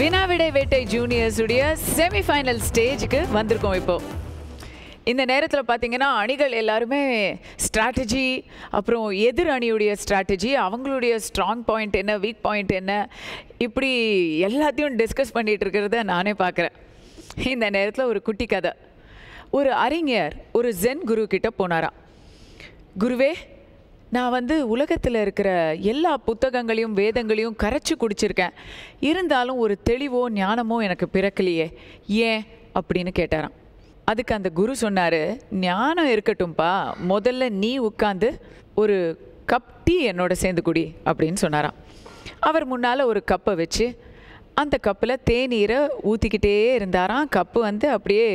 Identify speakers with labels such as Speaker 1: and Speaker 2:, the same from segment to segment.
Speaker 1: வினாவிடை வேட்டை ஜூனியர்ஸ் உடைய செமிஃபைனல் ஸ்டேஜுக்கு வந்திருக்கோம் இப்போ. இந்த நேரத்தில் பார்த்தீங்கன்னா அணிகள் எல்லாருமே ஸ்ட்ராட்டஜி, அப்புறம் எதிர் அணியுடைய ஸ்ட்ராட்டஜி, அவங்களுடைய ஸ்ட்ராங் பாயிண்ட் என்ன, வீக் பாயிண்ட் என்ன, இப்படி எல்லாத்தையும் டிஸ்கஸ் பண்ணிகிட்டு இருக்கிறத நானே பார்க்குறேன். இந்த நேரத்தில் ஒரு குட்டி கதை. ஒரு அறிஞர் ஒரு ஜென் குரு கிட்ட போனாராம். குருவே, நான் உலகத்தில் இருக்கிற எல்லா புத்தகங்களையும் வேதங்களையும் கரைச்சி குடிச்சிருக்கேன், இருந்தாலும் ஒரு தெளிவோ ஞானமோ எனக்கு பிறக்கலையே, ஏன் அப்படின்னு கேட்டாராம். அதுக்கு அந்த குரு சொன்னார், ஞானம் இருக்கட்டும்பா, முதல்ல நீ உட்காந்து ஒரு கப் டீ என்னோட சேர்ந்து குடி அப்படின்னு சொன்னாராம். அவர் முன்னால் ஒரு கப்பை வச்சு அந்த கப்பில் தேநீரை ஊற்றிக்கிட்டே இருந்தாராம். கப்பு அப்படியே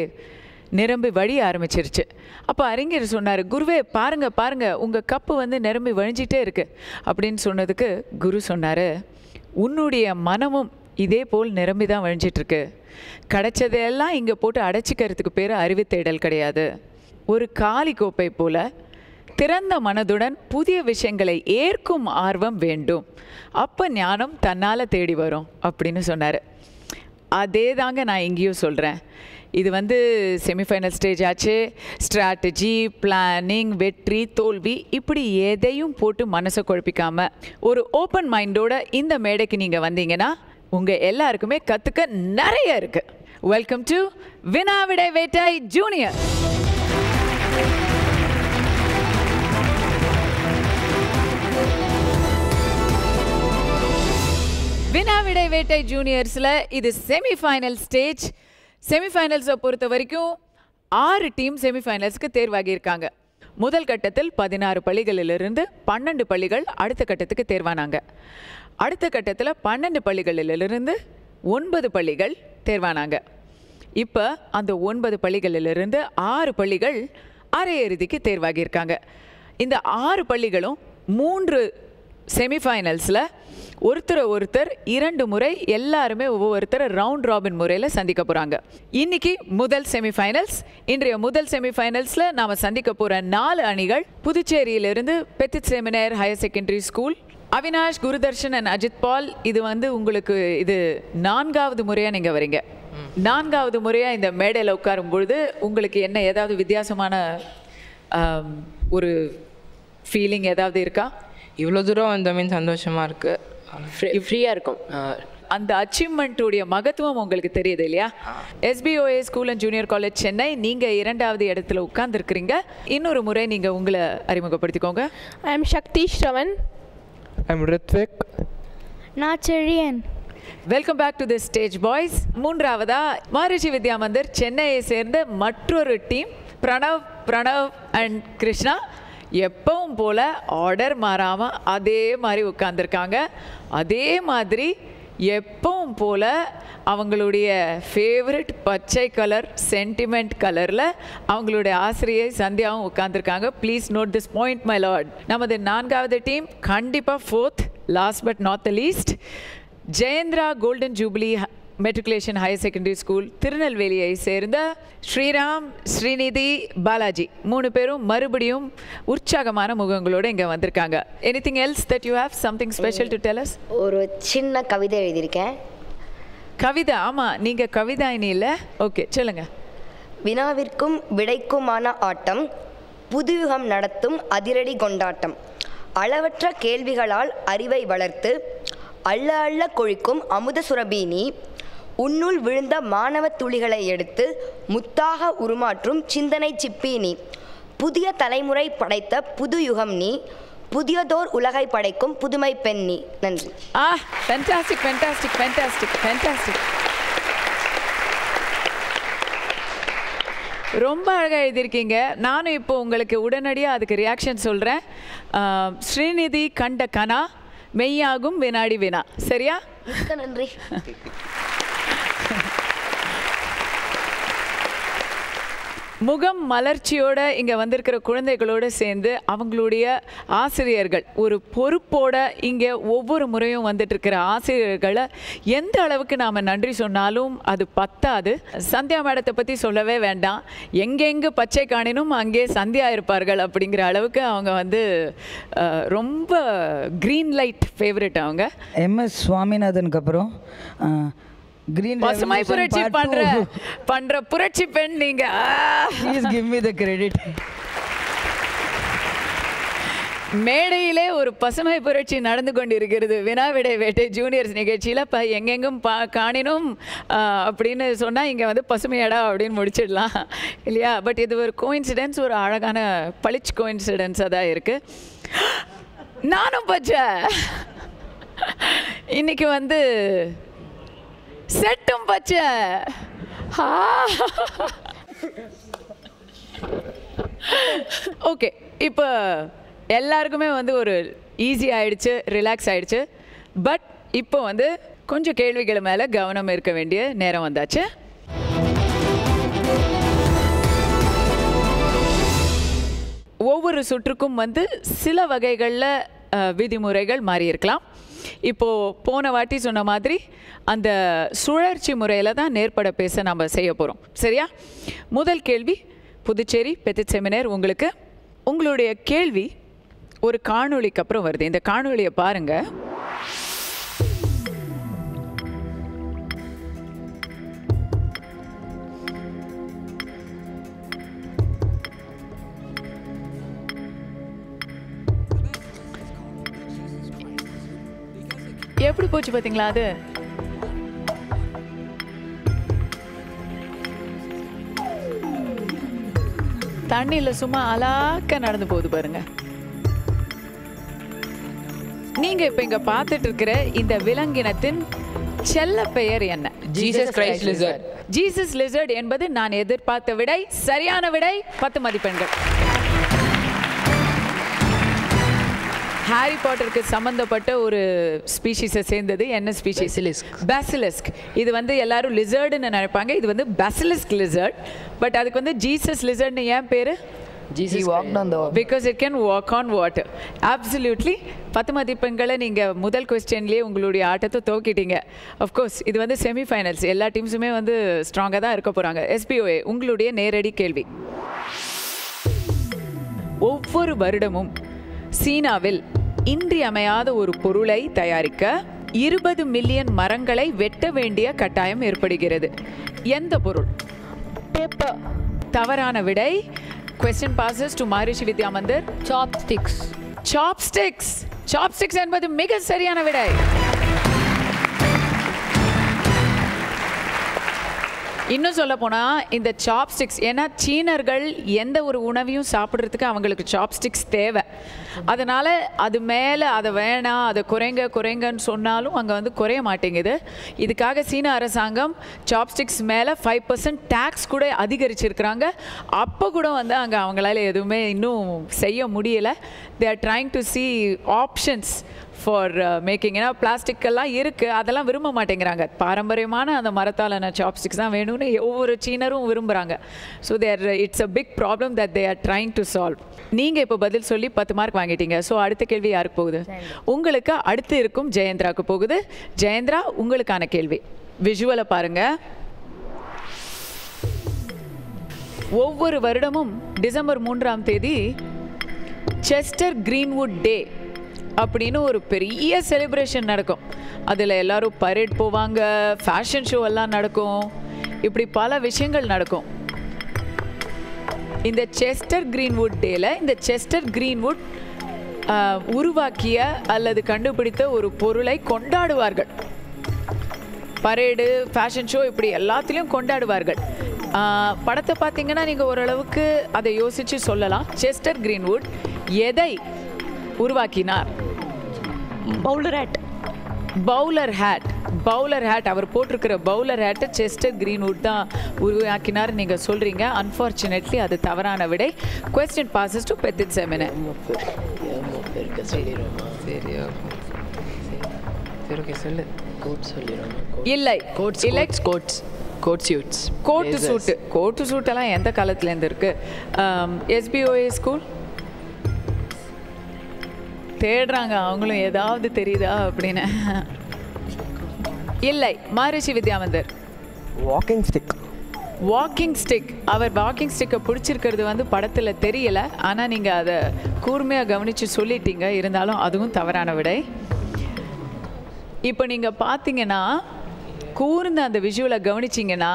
Speaker 1: நிரம்பி வழிய ஆரம்பிச்சிருச்சு. அப்போ அறிஞர் சொன்னார், குருவே பாருங்கள் பாருங்கள், உங்கள் கப்பு நிரம்பி வழிஞ்சிட்டே இருக்குது அப்படின்னு சொன்னதுக்கு குரு சொன்னார், உன்னுடைய மனமும் இதே போல் நிரம்பி தான் வழிஞ்சிட்ருக்கு. கிடைச்சதையெல்லாம் இங்கே போட்டு அடைச்சிக்கிறதுக்கு பேர் அறிவு தேடல் கிடையாது. ஒரு காலி கோப்பை போல் திறந்த மனதுடன் புதிய விஷயங்களை ஏற்கும் ஆர்வம் வேண்டும், அப்போ ஞானம் தன்னால் தேடி வரும் அப்படின்னு சொன்னார். அதே தாங்க நான் இங்கேயும் சொல்கிறேன். இது செமிஃபைனல் ஸ்டேஜ் ஆச்சு. ஸ்ட்ராட்டஜி, பிளானிங், வெற்றி தோல்வி இப்படி எதையும் போட்டு மனசை குழப்பிக்காமல் ஒரு ஓப்பன் மைண்டோட இந்த மேடைக்கு நீங்கள் வந்தீங்கன்னா உங்கள் எல்லாருக்குமே கற்றுக்க நிறைய இருக்குது. வெல்கம் டு வினாவிடை வேட்டை ஜூனியர். வினாவிடை வேட்டை ஜூனியர்ஸில் இது செமிஃபைனல் ஸ்டேஜ். செமிஃபைனல்ஸை பொறுத்த வரைக்கும் 6 டீம் செமிஃபைனல்ஸ்க்கு தேர்வாகியிருக்காங்க. முதல் கட்டத்தில் 16 பள்ளிகளிலிருந்து 12 பள்ளிகள் அடுத்த கட்டத்துக்கு தேர்வானாங்க. அடுத்த கட்டத்தில் 12 பள்ளிகளிலிருந்து 9 பள்ளிகள் தேர்வானாங்க. இப்போ அந்த 9 பள்ளிகளிலிருந்து 6 பள்ளிகள் அரையிறுதிக்கு தேர்வாகியிருக்காங்க. இந்த 6 பள்ளிகளும் 3 செமிஃபைனல்ஸில் ஒருத்தர் 2 முறை எல்லாருமே ஒவ்வொருத்தர் ரவுண்ட் ராபின் முறையில் சந்திக்க போகிறாங்க. இன்னைக்கு முதல் செமிஃபைனல்ஸ். இன்றைய முதல் செமிஃபைனல்ஸில் நாம் சந்திக்க போகிற 4 அணிகள் புதுச்சேரியிலிருந்து Petit Seminaire higher secondary school, Avinash, Gurudarshan and Ajith Pal. இது உங்களுக்கு இது 4வது முறையாக நீங்கள் வரீங்க. 4வது முறையாக இந்த மேடையில் உட்காரும் பொழுது உங்களுக்கு என்ன ஏதாவது வித்தியாசமான ஒரு ஃபீலிங் ஏதாவது இருக்கா?
Speaker 2: இவ்வளோ தூரம் வந்தோமே சந்தோஷமாக இருக்குது, ஃப்ரீயாக இருக்கும்.
Speaker 1: அந்த அச்சீவ்மெண்ட்டுடைய மகத்துவம் உங்களுக்கு தெரியுது இல்லையா? SBOA school and junior college Chennai, நீங்கள் 2வது இடத்துல உட்கார்ந்துருக்கிறீங்க. இன்னொரு முறை நீங்கள் உங்களை அறிமுகப்படுத்திக்கோங்க.
Speaker 3: I am Shakthi Shravan.
Speaker 4: I am Rithvik.
Speaker 3: நான் Chezhiyan.
Speaker 1: Welcome back to the stage boys. 3வதா மஹரிஷி வித்யா மந்திர் சென்னையை சேர்ந்த மற்றொரு டீம் பிரணவ் அண்ட் கிருஷ்ணா. எப்பவும் போல் ஆர்டர் மாறாமல் அதே மாதிரி உட்காந்துருக்காங்க. அதே மாதிரி எப்பவும் போல் அவங்களுடைய ஃபேவரட் பச்சை கலர் சென்டிமெண்ட் கலரில் அவங்களுடைய ஆசிரியை சந்தியாவும் உட்காந்துருக்காங்க. Please note this point my lord. நமது 4வது டீம் கண்டிப்பாக 4th, last but not the least, Jayendra golden jubilee matriculation higher secondary school திருநெல்வேலியை சேர்ந்த ஸ்ரீராம், ஸ்ரீநிதி, பாலாஜி 3 பேரும் மறுபடியும் உற்சாகமான முகங்களோடு இங்கே வந்திருக்காங்க. Anything else that you have something special to tell us?
Speaker 5: ஒரு சின்ன கவிதை எழுதியிருக்கேன்.
Speaker 1: கவிதை? ஆமாம், நீங்கள் கவிதா இனி இல்லை. ஓகே, சொல்லுங்க.
Speaker 5: வினாவிற்கும் விடைக்குமான ஆட்டம், புதுயுகம் நடத்தும் அதிரடி கொண்டாட்டம், அளவற்ற கேள்விகளால் அறிவை வளர்த்து அள்ள அள்ள கொழிக்கும் அமுத சுரபி நீ, உன்னுள் விழுந்த மாணவ துளிகளை எடுத்து முத்தாக உருமாற்றும் சிந்தனை சிப்பி நீ, புதிய தலைமுறை படைத்த புது யுகம் நீ, புதியதோர் உலகை படைக்கும் புதுமை பெண் நீ. நன்றி.
Speaker 1: Fantastic fantastic fantastic fantastic. ரொம்ப அழகாக எழுதியிருக்கீங்க. நானும் இப்போ உங்களுக்கு உடனடியாக அதுக்கு ரியாக்ஷன் சொல்கிறேன். ஸ்ரீநிதி கண்ட கனா மெய்யாகும் வினாடி வினா. சரியா?
Speaker 5: நன்றி.
Speaker 1: முகம் மலர்ச்சியோட இங்கே வந்திருக்கிற குழந்தைகளோடு சேர்ந்து அவங்களுடைய ஆசிரியர்கள் ஒரு பொறுப்போட இங்கே ஒவ்வொரு முறையும் வந்துட்டுருக்கிற ஆசிரியர்களை எந்த அளவுக்கு நாம் நன்றி சொன்னாலும் அது பத்தாது. சந்தியா மேடத்தை பற்றி சொல்லவே வேண்டாம். எங்கெங்கே பச்சை காணினும் அங்கே சந்தியா இருப்பார்கள் அப்படிங்கிற அளவுக்கு அவங்க ரொம்ப க்ரீன் லைட் ஃபேவரட். அவங்க
Speaker 6: MS சுவாமிநாதனுக்கு அப்புறம் Green
Speaker 1: பசுமை
Speaker 6: Revolution
Speaker 1: புரட்சி
Speaker 6: Part 2.
Speaker 1: பண்ற புரட்சி பெண் நீங்க.
Speaker 6: Please give me the credit.
Speaker 1: மேடையிலே ஒரு பசுமை புரட்சி நடந்து கொண்டிருக்கிறது வினாவிடை வேட்டை ஜூனியர்ஸ் நிகழ்ச்சியில். இப்போ எங்கெங்கும் காணினும் அப்படின்னு சொன்னால் இங்கே வந்து பசுமையடா அப்படின்னு முடிச்சிடலாம் இல்லையா? பட் இது ஒரு கோயின்சிடென்ஸ், ஒரு அழகான பளிச்சு கோயின்சிடென்ஸாக தான் இருக்குது. நானும் பச்சை இன்னைக்கு வந்து செட்டும் பச்சை. ஓகே, இப்போ எல்லாருக்குமே வந்து ஒரு ஈஸி ஆயிடுச்சு, ரிலாக்ஸ் ஆயிடுச்சு. பட் இப்போ வந்து கொஞ்சம் கேள்விகள் மேலே கவனம் இருக்க வேண்டிய நேரம் வந்தாச்சு. ஒவ்வொரு சுற்றுக்கும் வந்து சில வகைகளில் விதிமுறைகள் மாறி இருக்கலாம். இப்போது போன வாட்டி சொன்ன மாதிரி அந்த சுழற்சி முறையில் தான் நேர்பட பேச நம்ம செய்ய போகிறோம். சரியா? முதல் கேள்வி புதுச்சேரி பெத்திட் செமினார் உங்களுக்கு. உங்களுடைய கேள்வி ஒரு காணொளிக்கு அப்புறம் வருது. இந்த காணொளியை பாருங்க. எப்படி போச்சு பாத்தீங்களா? அது தண்ணியில சும்மா அலாக்க நடந்து போகுது பாருங்க. நீங்க இப்ப இங்க பார்த்துட்டு இருக்கிற இந்த விலங்கினத்தின் செல்ல பெயர் என்ன?
Speaker 2: Jesus Christ lizard.
Speaker 1: Jesus lizard என்பது நான் எதிர்பார்த்த விடை. சரியான விடை. 10 மதிப்பெண்கள். ஹாரி பாட்டருக்கு சம்பந்தப்பட்ட ஒரு ஸ்பீஷீஸை சேர்ந்தது. என்ன ஸ்பீஷீஸ்? பேசிலிஸ்க். இது வந்து எல்லாரும் லிசர்டுன்னு நினைப்பாங்க. இது வந்து பேசிலிஸ்க் லிசர்ட். பட் அதுக்கு வந்து ஜீசஸ் லிசர்ட்னு ஏன் பேரு?
Speaker 6: He walked on the water.
Speaker 1: Because it can walk on water. Absolutely. 10 மதிப்பெண்களை நீங்கள் முதல் கொஸ்டின்லேயே உங்களுடைய ஆட்டத்தை துவக்கிட்டீங்க. அஃப்கோர்ஸ் இது வந்து செமிஃபைனல்ஸ். எல்லா டீம்ஸுமே வந்து ஸ்ட்ராங்காக தான் இருக்க போகிறாங்க. SPOA உங்களுடைய நேரடி கேள்வி. ஒவ்வொரு வருடமும் சீனாவில் இன்றியமையாத ஒரு பொருளை தயாரிக்க 20 மில்லியன் மரங்களை வெட்ட வேண்டிய கட்டாயம் ஏற்படுகிறது. எந்த பொருள்?
Speaker 3: பேப்பர்.
Speaker 1: தவறான விடை. Question passes to Maharishi Vidya Mandir.
Speaker 3: Chopsticks.
Speaker 1: Chopsticks. Chopsticks என்பது மிக சரியான விடை. இன்னும் சொல்ல போனால் இந்த சாப்ஸ்டிக்ஸ், ஏன்னா சீனர்கள் எந்த ஒரு உணவையும் சாப்பிட்றதுக்கு அவங்களுக்கு சாப்ஸ்டிக்ஸ் தேவை. அதனால் அது மேலே அதை வேணாம், அதை குறைங்கன்னு சொன்னாலும் அங்கே வந்து குறைய மாட்டேங்குது. இதுக்காக சீன அரசாங்கம் சாப்ஸ்டிக்ஸ் மேலே 5% டேக்ஸ் கூட அதிகரிச்சிருக்கிறாங்க. அப்போ கூட வந்து அங்கே அவங்களால எதுவுமே இன்னும் செய்ய முடியலை. தே are trying to see options for making. ஏன்னா பிளாஸ்டிக்கெல்லாம் இருக்குது, அதெல்லாம் விரும்ப மாட்டேங்கிறாங்க. பாரம்பரியமான அந்த மரத்தாலான சாப்ஸ்டிக்ஸ் தான் வேணும்னு ஒவ்வொரு சீனரும் விரும்புகிறாங்க. So it's a big problem that they are trying to solve. நீங்கள் இப்போ பதில் சொல்லி 10 மார்க் வாங்கிட்டீங்க. ஸோ அடுத்த கேள்வி யாருக்கு போகுது? உங்களுக்கு அடுத்து இருக்கும் ஜெயந்திராவுக்கு போகுது. ஜெயந்திரா, உங்களுக்கான கேள்வி. விஷுவலை பாருங்க. ஒவ்வொரு வருடமும் டிசம்பர் 3ஆம் தேதி செஸ்டர் கிரீன்வுட் டே அப்படின்னு ஒரு பெரிய செலிப்ரேஷன் நடக்கும். அதில் எல்லோரும் பரேட் போவாங்க, ஃபேஷன் ஷோ எல்லாம் நடக்கும், இப்படி பல விஷயங்கள் நடக்கும். இந்த செஸ்டர் கிரீன்வுட் டேல இந்த செஸ்டர் கிரீன்வுட் உருவாக்கிய அல்லது கண்டுபிடித்த ஒரு பொருளை கொண்டாடுவார்கள். பரேடு, ஃபேஷன் ஷோ, இப்படி எல்லாத்துலேயும் கொண்டாடுவார்கள். படத்தை பார்த்தீங்கன்னா நீங்கள் ஓரளவுக்கு அதை யோசித்து சொல்லலாம். செஸ்டர் கிரீன்வுட் எதை உருவாக்கினார்? Bowler had. அவர் போட்டிருக்கிற பவுலர் ஹேட்டை செஸ்டர் கிரீன்வுட் தான் உருவாக்கினார் நீங்கள் சொல்கிறீங்க. அன்ஃபார்ச்சுனேட்லி அது தவறான விடை. Question passes to Petit Seminaire. இல்லை, கோட் சூட்டெல்லாம் எந்த காலத்துலேருந்து இருக்கு? SBOA ஸ்கூல் தேடுறாங்க அவங்களும், ஏதாவது தெரியுதா அப்படின்னு. இல்லை. மஹரிஷி வித்யா மந்திர். Walking stick. அவர் வாக்கிங் ஸ்டிக்கை பிடிச்சிருக்கிறது வந்து படத்தில் தெரியல, ஆனால் நீங்கள் அதை கூர்மையாக கவனித்து சொல்லிட்டீங்க. இருந்தாலும் அதுவும் தவறான விடை. இப்போ நீங்கள் பார்த்தீங்கன்னா கூர்ந்து அந்த விஷுவலை கவனிச்சிங்கன்னா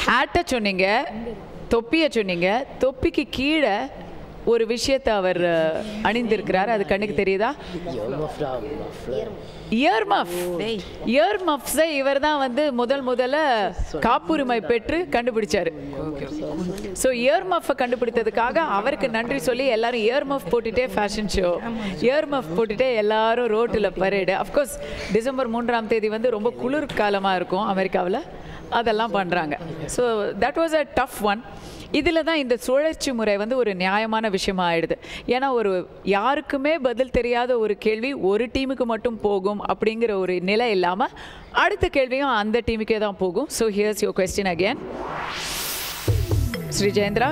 Speaker 1: ஹேட்டை சொன்னீங்க, தொப்பியை சொன்னீங்க, தொப்பிக்கு கீழே ஒரு விஷயத்தை அவர் அணிந்திருக்கிறார். அது கண்ணுக்கு தெரியுதா? Year muff. இயர் மஃப்ஸை இவர் தான் வந்து முதல்ல காப்புரிமை பெற்று கண்டுபிடிச்சாரு. ஸோ இயர் மஃப்பை கண்டுபிடித்ததுக்காக அவருக்கு நன்றி சொல்லி எல்லாரும் இயர் மஃப் போட்டுட்டே ஃபேஷன் ஷோ, இயர் மஃப் போட்டுட்டே எல்லாரும் ரோட்டில் பரேடு. அஃப்கோர்ஸ் டிசம்பர் 3ஆம் தேதி வந்து ரொம்ப குளிர் காலமாக இருக்கும் அமெரிக்காவில், அதெல்லாம் பண்ணுறாங்க. So that was a tough one. இதில் தான் இந்த சுழற்சி முறை வந்து ஒரு நியாயமான விஷயமா ஆயிடுது. ஏன்னா ஒரு யாருக்குமே பதில் தெரியாத ஒரு கேள்வி ஒரு டீமுக்கு மட்டும் போகும் அப்படிங்கிற ஒரு நிலை இல்லாமல் அடுத்த கேள்வியும் அந்த டீமுக்கே தான் போகும். So here's your question again. Shri Jayendra,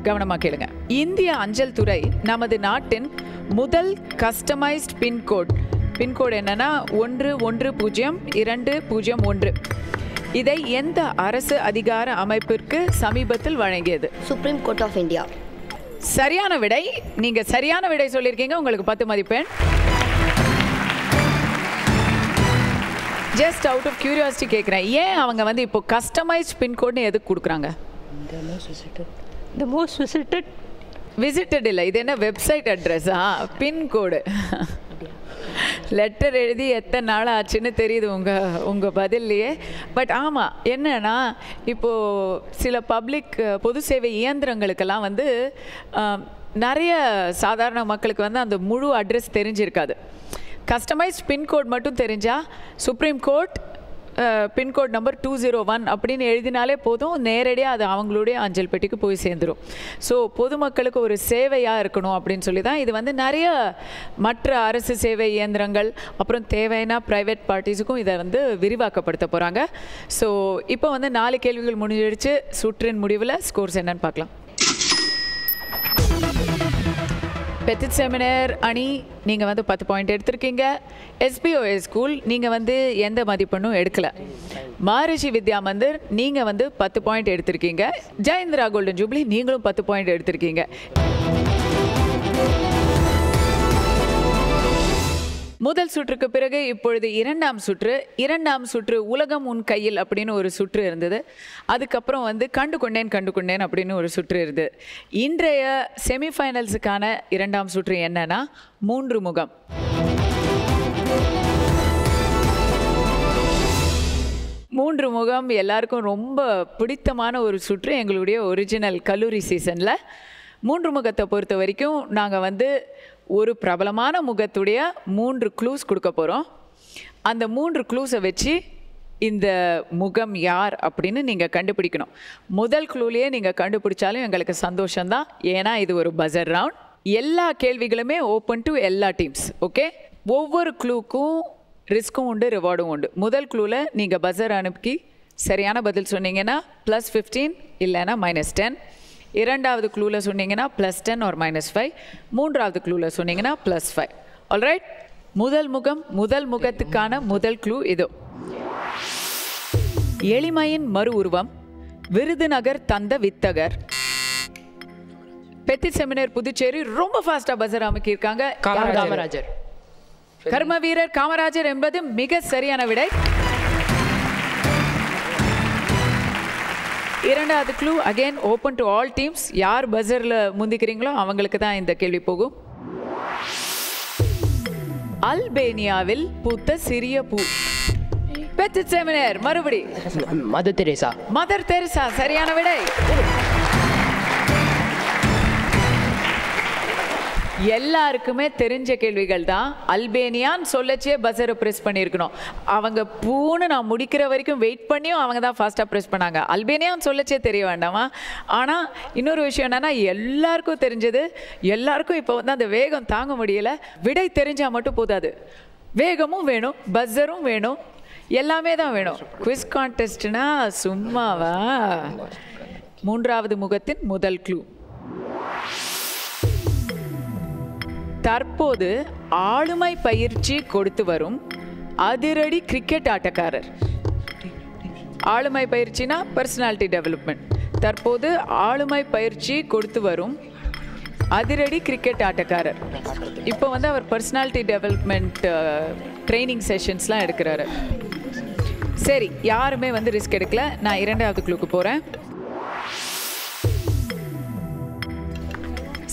Speaker 1: கவனமாக கேளுங்க. இந்திய அஞ்சல் துறை நமது நாட்டின் முதல் கஸ்டமைஸ்ட் பின்கோட் என்னன்னா 110201. இதை எந்த அரசு அதிகார அமைப்பிற்கு சமீபத்தில் வழங்கியது?
Speaker 5: Supreme Court of India.
Speaker 1: சரியான விடை. நீங்க சரியான விடை சொல்லியிருக்கீங்க, உங்களுக்கு 10 மதிப்பெண். ஜஸ்ட் அவுட் ஆஃப் கியூரியாசிட்டி கேட்குறேன், ஏன் அவங்க வந்து இப்போ கஸ்டமைஸ்ட் பின்கோட்னு எதுக்கு கொடுக்குறாங்க?
Speaker 3: The most visited.
Speaker 1: விசிட்டட் இல்லை, இது என்ன வெப்சைட் அட்ரஸா? பின்கோடு. லெட்டர் எழுதி எத்தனை நாள் ஆச்சுன்னு தெரியுது உங்கள் பதில்லையே. பட் ஆமாம், என்னன்னா இப்போது சில பப்ளிக் பொது சேவை இயந்திரங்களுக்கெல்லாம் வந்து நிறைய சாதாரண மக்களுக்கு வந்து அந்த முழு அட்ரஸ் தெரிஞ்சிருக்காது. கஸ்டமைஸ்ட் பின்கோட் மட்டும் தெரிஞ்சால் சுப்ரீம் கோர்ட் பின்கோட் நம்பர் 201 அப்படின்னு எழுதினாலே போதும், நேரடியாக அது அவங்களுடைய அஞ்சல் பெட்டிக்கு போய் சேர்ந்துடும். ஸோ பொதுமக்களுக்கு ஒரு சேவையாக இருக்கணும் அப்படின்னு சொல்லி தான் இது வந்து நிறைய மற்ற அரசு சேவை இயந்திரங்கள் அப்புறம் தேவையான ப்ரைவேட் பார்ட்டிஸுக்கும் இதை வந்து விரிவாக்கப்படுத்த போகிறாங்க. ஸோ இப்போ வந்து 4 கேள்விகள் முடிஞ்சிடுச்சு. சுற்றின் முடிவில் ஸ்கோர்ஸ் என்னன்னு பார்க்கலாம். பெத்திட் செமினர் அணி நீங்கள் வந்து 10 பாயிண்ட் எடுத்திருக்கீங்க. எஸ்பிஓஎஸ் ஸ்கூல் நீங்கள் வந்து எந்த மதிப்பெண்ணும் எடுக்கலை. மகரிஷி வித்யா மந்திர் நீங்கள் வந்து 10 பாயிண்ட் எடுத்திருக்கீங்க. ஜெயேந்திரா கோல்டன் ஜூப்ளி நீங்களும் 10 பாயிண்ட் எடுத்திருக்கீங்க. முதல் சுற்றுக்கு பிறகு இப்பொழுது இரண்டாம் சுற்று உலகம் உன் கையில் அப்படின்னு ஒரு சுற்று இருந்தது. அதுக்கப்புறம் வந்து கண்டு கொண்டேன் அப்படின்னு ஒரு சுற்று இருந்தது. இன்றைய செமிஃபைனல்ஸுக்கான இரண்டாம் சுற்று என்னன்னா 3 முகம். மூன்று முகம் எல்லாருக்கும் ரொம்ப பிடித்தமான ஒரு சுற்று. எங்களுடைய ஒரிஜினல் கல்லூரி சீசனில் 3 முகத்தை பொறுத்த வரைக்கும் நாங்கள் வந்து ஒரு பிரபலமான முகத்துடைய 3 க்ளூஸ் கொடுக்க போகிறோம். அந்த 3 க்ளூஸை வச்சு இந்த முகம் யார் அப்படின்னு நீங்கள் கண்டுபிடிக்கணும். முதல் க்ளூலேயே நீங்கள் கண்டுபிடிச்சாலும் எங்களுக்கு சந்தோஷம்தான், ஏன்னா இது ஒரு பஸர் ரவுண்ட். எல்லா கேள்விகளுமே ஓப்பன் டு எல்லா டீம்ஸ். ஓகே, ஒவ்வொரு க்ளூக்கும் ரிஸ்க்கும் உண்டு, ரிவார்டும் உண்டு. முதல் க்ளூவில் நீங்கள் பஸர் அனுப்பி சரியான பதில் சொன்னீங்கன்னா +15 இல்லைன்னா -10. இரண்டாவது க்ளூவில் சொன்னீங்கன்னா +10 or -5. மூன்றாவது க்ளூவில் சொன்னீங்கன்னா +5. ஆல்ரைட், முதல் முகத்துக்கான முதல் க்ளூ இதோ. எளிமையின் மறு உருவம், விருதுநகர் தந்த வித்தகர். பெத்திட் செமினர் புதுச்சேரி ரொம்ப ஃபாஸ்டா பஸர் அமைக்கியிருக்காங்க.
Speaker 2: காமராஜர்.
Speaker 1: கர்ம வீரர் காமராஜர் என்பது மிக சரியான விடை. இரண்டாவது clue again open to all teams. யார் பஸரில் முந்திக்கிறீங்களோ அவங்களுக்கு தான் இந்த கேள்வி போகும். அல்பேனியாவில் பூத்த சிறிய பூ. பெத்திட் செமினர் மறுபடி மதர் தெரேசா சரியான விடை. எல்லாருக்குமே தெரிஞ்ச கேள்விகள் தான். அல்பேனியான்னு சொல்லச்சே பஸரை ப்ரெஸ் பண்ணியிருக்கணும். அவங்க பூன்னு நான் முடிக்கிற வரைக்கும் வெயிட் பண்ணியும் அவங்க தான் ஃபாஸ்ட்டாக ப்ரெஸ் பண்ணாங்க. அல்பேனியான்னு சொல்லச்சே தெரிய வேண்டாமா? ஆனால் இன்னொரு விஷயம் என்னென்னா, எல்லாருக்கும் தெரிஞ்சது, எல்லாருக்கும் இப்போ வந்து அந்த வேகம் தாங்க முடியலை. விடை தெரிஞ்சால் மட்டும் போதாது, வேகமும் வேணும், பஸரும் வேணும், எல்லாமே தான் வேணும். குவிஸ் கான்டெஸ்ட்னா சும்மாவா? மூன்றாவது முகத்தின் முதல் க்ளூ. தற்போது ஆளுமை பயிற்சி கொடுத்து வரும் அதிரடி கிரிக்கெட் ஆட்டக்காரர். ஆளுமை பயிற்சினா பர்சனாலிட்டி டெவலப்மெண்ட். தற்போது ஆளுமை பயிற்சி கொடுத்து வரும் அதிரடி கிரிக்கெட் ஆட்டக்காரர். இப்போ வந்து அவர் பர்சனாலிட்டி டெவலப்மெண்ட் ட்ரைனிங் செஷன்ஸ்லாம் எடுக்கிறாரு. சரி, யாருமே வந்து ரிஸ்க் எடுக்கல. நான் இரண்டாவது க்ளூக்கு போகிறேன்.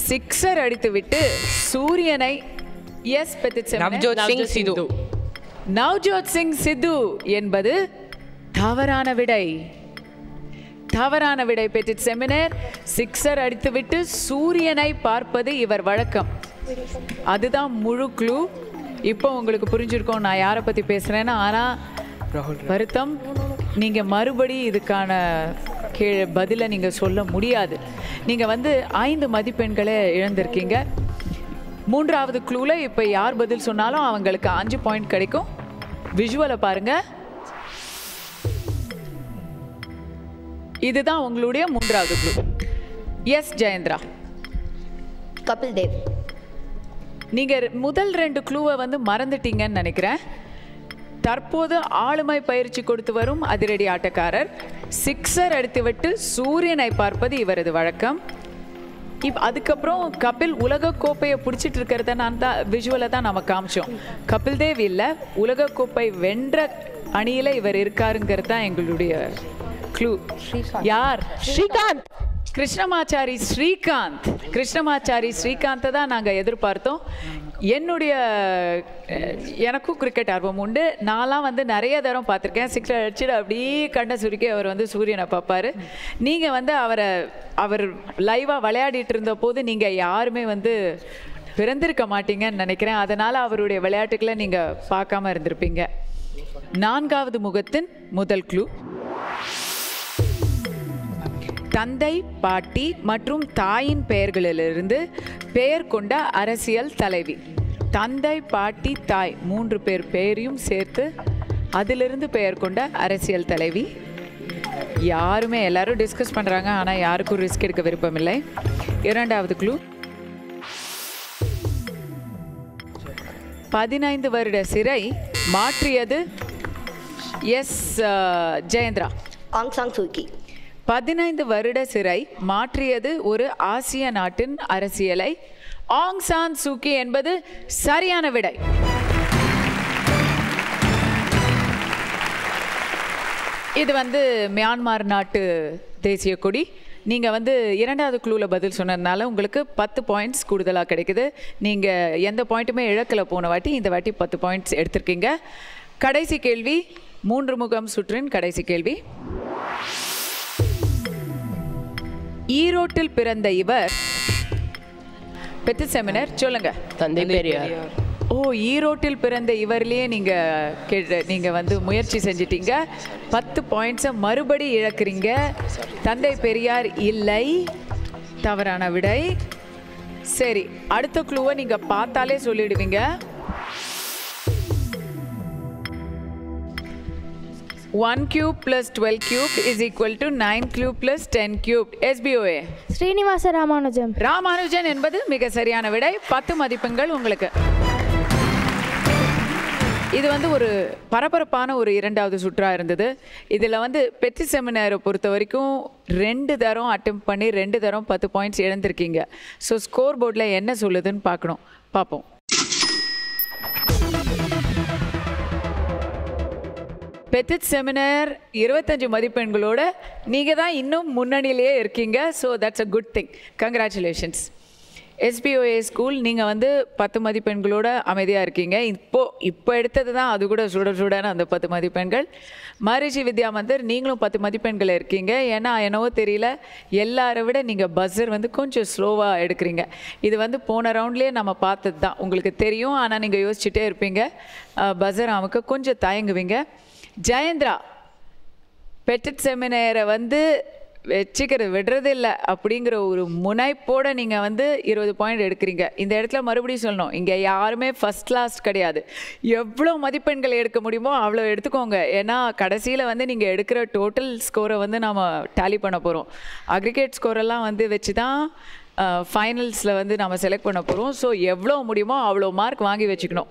Speaker 1: சிக்ஸர் அடித்து விட்டு சூரியனை
Speaker 2: நவ்ஜோத் சிங் சித்து.
Speaker 1: நவ்ஜோத் சிங் சித்து என்பது தவறான விடை. தவறான விடை. Petite seminar. சிக்ஸர் அடித்துவிட்டு சூரியனை பார்ப்பது இவர் வழக்கம். அதுதான் முழு க்ளூ. இப்போ உங்களுக்கு புரிஞ்சிருக்கோம் நான் யாரை பற்றி பேசுகிறேன்னா. ஆனால் வருத்தம், நீங்கள் மறுபடி இதுக்கான பதிலை நீங்கள் சொல்ல முடியாது. நீங்கள் வந்து 5 மதிப்பெண்களை இழந்திருக்கீங்க. மூன்றாவது க்ளூவில் இப்போ யார் பதில் சொன்னாலும் அவங்களுக்கு 5 பாயிண்ட் கிடைக்கும். விஷுவலை பாருங்கள். இதுதான் உங்களுடைய மூன்றாவது க்ளூ. எஸ் ஜெயந்திரா.
Speaker 5: கபில் தேவ்.
Speaker 1: நீங்கள் முதல் 2 க்ளூவை வந்து மறந்துட்டீங்கன்னு நினைக்கிறேன். தற்போது ஆளுமை பயிற்சி கொடுத்து வரும் அதிரடி ஆட்டக்காரர். சிக்ஸர் அடித்துவிட்டு சூரியனை பார்ப்பது இவரது வழக்கம். அதுக்கப்புறம் கபில் உலகக்கோப்பையை பிடிச்சிட்டு இருக்கிறத நான் தான் விஷுவலை தான் நம்ம காமிச்சோம். கபில் தேவ் இல்லை, உலகக்கோப்பை வென்ற அணியில் இவர் இருக்காருங்கிறது தான் எங்களுடைய க்ளூ. யார்?
Speaker 3: ஸ்ரீகாந்த்.
Speaker 1: கிருஷ்ணமாச்சாரி ஸ்ரீகாந்த். கிருஷ்ணமாச்சாரி ஸ்ரீகாந்தை தான் நாங்கள் எதிர்பார்த்தோம். எனக்கும் கிரிக்கெட் ஆர்வம் உண்டு. நான்லாம் வந்து நிறைய தரம் பார்த்துருக்கேன். சிக்ஸர் அடிச்சுட்டு அப்படியே கண்ணை சுருக்கி அவர் வந்து சூரியனை பார்ப்பார். நீங்கள் வந்து அவர் லைவாக விளையாடிட்டு இருந்த போது நீங்கள் யாருமே வந்து பிறந்திருக்க மாட்டீங்கன்னு நினைக்கிறேன். அதனால் அவருடைய விளையாட்டுக்களை நீங்கள் பார்க்காம இருந்திருப்பீங்க. நான்காவது முகத்தின் முதல் க்ளூ. தந்தை, பாட்டி மற்றும் தாயின் பெயர்களிலிருந்து பெயர் கொண்ட அரசியல் தலைவி. தந்தை, பாட்டி, தாய் 3 பேர் பெயரையும் சேர்த்து அதிலிருந்து பெயர் கொண்ட அரசியல் தலைவி. யாருமே எல்லாரும் டிஸ்கஸ் பண்ணுறாங்க, ஆனால் யாருக்கும் ரிஸ்க் எடுக்க விருப்பமில்லை. இரண்டாவது க்ளூ. 15 வருட சிறை மாற்றியது எஸ் ஜெயந்திரா.
Speaker 5: ஆங் சாங் சூகி.
Speaker 1: 15 வருட சிறை மாற்றியது ஒரு ஆசிய நாட்டின் அரசியலை. ஆங் சான் சூகி என்பது சரியான விடை. இது வந்து மியான்மர் நாட்டு தேசிய கொடி. நீங்கள் வந்து இரண்டாவது க்ளூவில் பதில் சொன்னதுனால உங்களுக்கு 10 பாயிண்ட்ஸ் கூடுதலாக கிடைக்குது. நீங்கள் எந்த பாயிண்ட்டுமே இழக்கல போன வாட்டி. இந்த வாட்டி 10 பாயிண்ட்ஸ் எடுத்திருக்கீங்க. கடைசி கேள்வி, 3 முகம் சுற்றின் கடைசி கேள்வி. ஈரோட்டில் பிறந்த இவர். பெட்டிட் செமினர் சொல்லுங்க.
Speaker 6: தந்தை பெரியார்.
Speaker 1: ஓ, ஈரோட்டில் பிறந்த இவர்லேயே நீங்கள் வந்து முயற்சி செஞ்சிட்டீங்க. 10 பாயிண்ட்ஸை மறுபடி இழக்கிறீங்க. தந்தை பெரியார் இல்லை, தவறான விடை. சரி, அடுத்த க்ளூவை நீங்கள் பார்த்தாலே சொல்லிடுவீங்க. 1 cube plus 12 cube is equal to 9 cube plus 10 cubed. SBOA.
Speaker 7: Srinivasa Ramanujam.
Speaker 1: Ramanujan என்பது மிக சரியான விடை. 10 மதிப்பெண்கள் உங்களுக்கு. இது வந்து ஒரு பரபரப்பான ஒரு இரண்டாவது சுற்றாக இருந்தது. இதில் வந்து பெட்டிட் செமினாரை பொறுத்த வரைக்கும் 2 தரம் அட்டெம்ப்ட் பண்ணி 2 தரம் 10 பாயிண்ட்ஸ் இழந்திருக்கீங்க. ஸோ ஸ்கோர் போர்டில் என்ன சொல்லுதுன்னு பார்ப்போம். பெட்டிட் செமினார் 25 மதிப்பெண்களோட நீங்கள் தான் இன்னும் முன்னணியிலேயே இருக்கீங்க. So that's a good thing. Congratulations. SBOA school நீங்கள் வந்து 10 மதிப்பெண்களோட அமைதியாக இருக்கீங்க. இப்போ எடுத்தது தான் அது கூட சுடான அந்த 10 மதிப்பெண்கள். மரிஷி வித்யா மந்திர் நீங்களும் 10 மதிப்பெண்கள் இருக்கீங்க. ஏன்னா என்னவோ தெரியல, எல்லாரை விட நீங்கள் பஸ்ஸர் வந்து கொஞ்சம் ஸ்லோவாக எடுக்கிறீங்க. இது வந்து போன ரவுண்ட்லேயே நம்ம பார்த்தது தான், உங்களுக்கு தெரியும். ஆனால் நீங்கள் யோசிச்சுட்டே இருப்பீங்க, பஸ்ஸர் அமுக்க கொஞ்சம் தயங்குவீங்க. ஜெயந்திரா, பெட்டிட் செமினாரை வந்து வச்சுக்கிறது விடுறது இல்லை அப்படிங்கிற ஒரு முனைப்போடு நீங்கள் வந்து 20 பாயிண்ட் எடுக்கிறீங்க. இந்த இடத்துல மறுபடியும் சொல்லணும், இங்கே யாருமே ஃபஸ்ட் லாஸ்ட் கிடையாது. எவ்வளோ மதிப்பெண்கள் எடுக்க முடியுமோ அவ்வளோ எடுத்துக்கோங்க. ஏன்னா கடைசியில் வந்து நீங்கள் எடுக்கிற டோட்டல் ஸ்கோரை வந்து நம்ம டேலி பண்ண போகிறோம். அக்ரிகேட் ஸ்கோரெல்லாம் வந்து வச்சு தான் ஃபைனல்ஸில் வந்து நம்ம செலக்ட் பண்ண போகிறோம். ஸோ எவ்வளோ முடியுமோ அவ்வளோ மார்க் வாங்கி வச்சுக்கணும்.